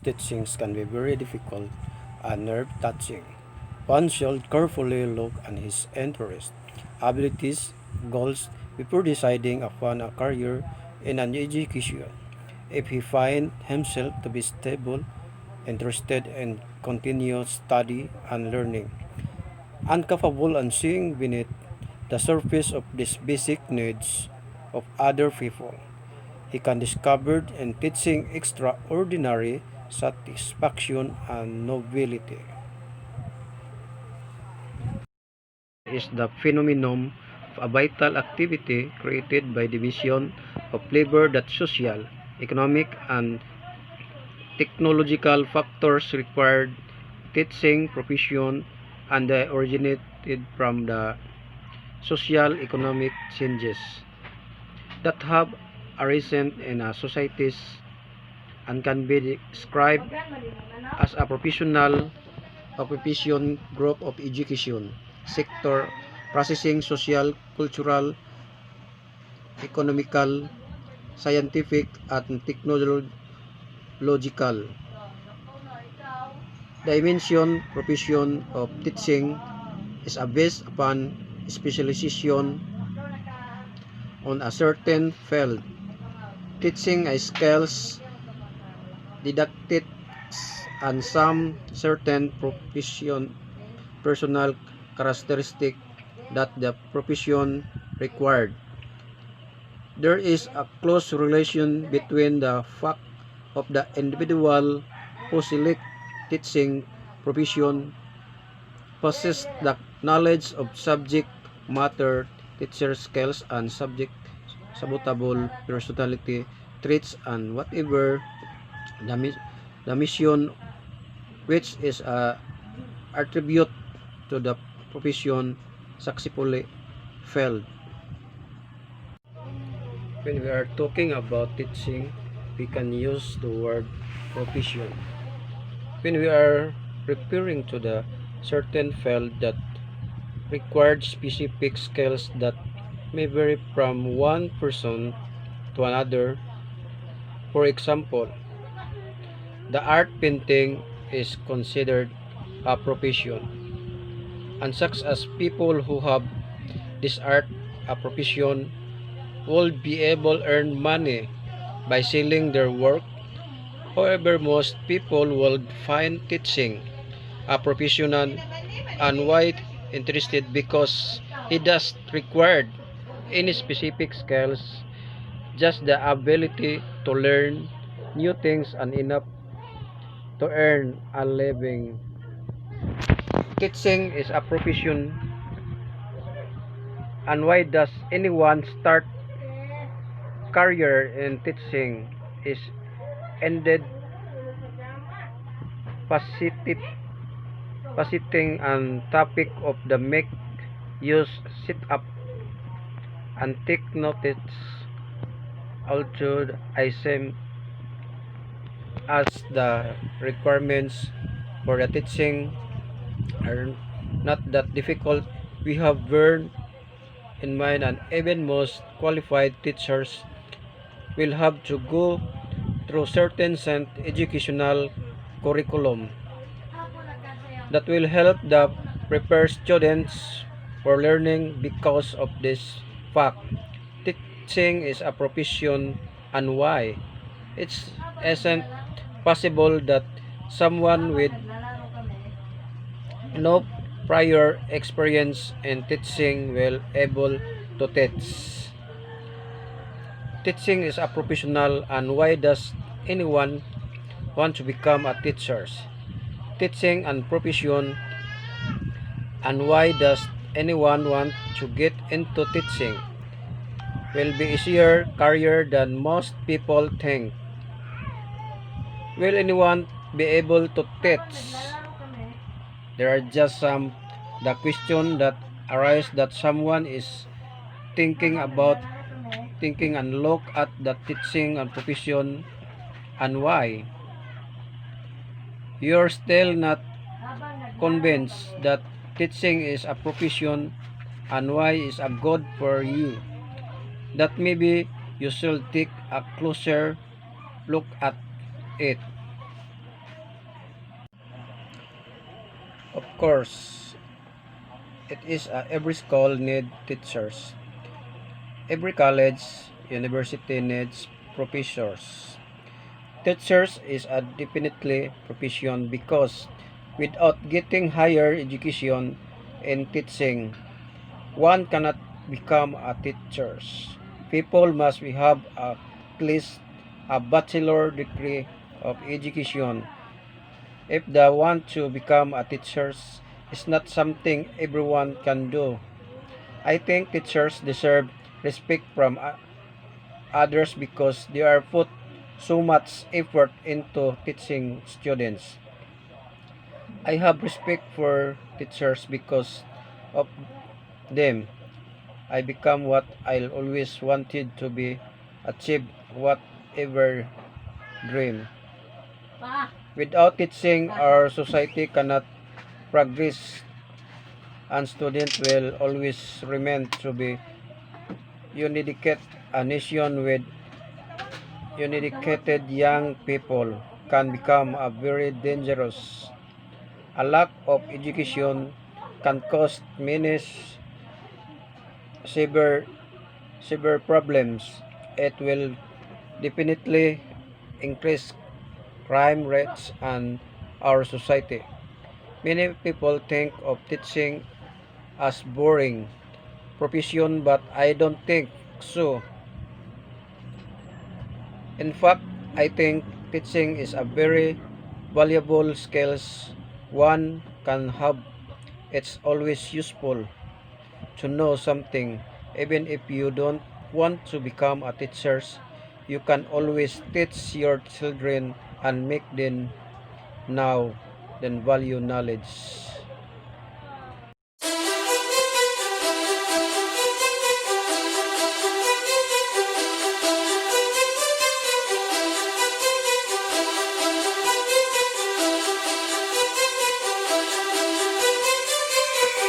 teachings can be very difficult and nerve-touching. One should carefully look at his interests, abilities, goals before deciding upon a career in an education. If he finds himself to be stable, interested in continuous study and learning, and capable of seeing beneath the surface of these basic needs of other people, he can discover in teaching extraordinary satisfaction and nobility. Is the phenomenon of a vital activity created by division of labor that social, economic, and technological factors required teaching profession and they originated from the social economic changes that have arisen in a societies and can be described as a professional occupation group of education sector processing social, cultural, economical, scientific, and technological dimension. Profession of teaching is based upon specialization on a certain field. Teaching skills, didactics, and some certain personal characteristic that the profession required. There is a close relation between the fact of the individual who select teaching profession possess the knowledge of subject matter, teacher skills, and subject sabotable personality traits and whatever the mission which is a attribute to the profession successfully failed. When we are talking about teaching, we can use the word profession. When we are referring to the certain field that required specific skills that may vary from one person to another. For example, the art painting is considered a profession, and such as people who have this art a profession will be able to earn money by selling their work. However, most people will find teaching a professional and why interested because it does require any specific skills, just the ability to learn new things and enough to earn a living. Teaching is a profession, and why does anyone start career in teaching is ended positive positing and topic of the make use sit up and take notice although I same as the requirements for the teaching are not that difficult. We have learned in mind and even most qualified teachers will have to go through certain educational curriculum that will help the prepare students for learning. Because of this fact, teaching is a profession, and why it isn't possible that someone with no prior experience in teaching will able to teach. Teaching is a professional, and why does anyone want to become a teacher? Teaching and profession, and why does anyone want to get into teaching? Will be easier career than most people think. Will anyone be able to teach? There are just some the question that arise that someone is thinking about thinking and look at the teaching and profession, and why you're still not convinced that teaching is a profession and why is a good for you, that maybe you should take a closer look at it. Of course, it is every school need teachers. Every college, university needs professors. Teachers is a definitely profession because without getting higher education in teaching, one cannot become a teacher. People must have at least a bachelor degree of education if they want to become a teacher. It's not something everyone can do. I think teachers deserve respect from others because they are put so much effort into teaching students. I have respect for teachers because of them. I become what I always wanted to be, achieve whatever dream. Without teaching, our society cannot progress and students will always remain to be uneducated. A nation with uneducated young people can become a very dangerous. A lack of education can cause many severe severe problems. It will definitely increase crime rates and our society. Many people think of teaching as boring profession, but I don't think so. In fact, I think teaching is a very valuable skills one can have. It's always useful to know something. Even if you don't want to become a teacher, you can always teach your children and make them now then value knowledge.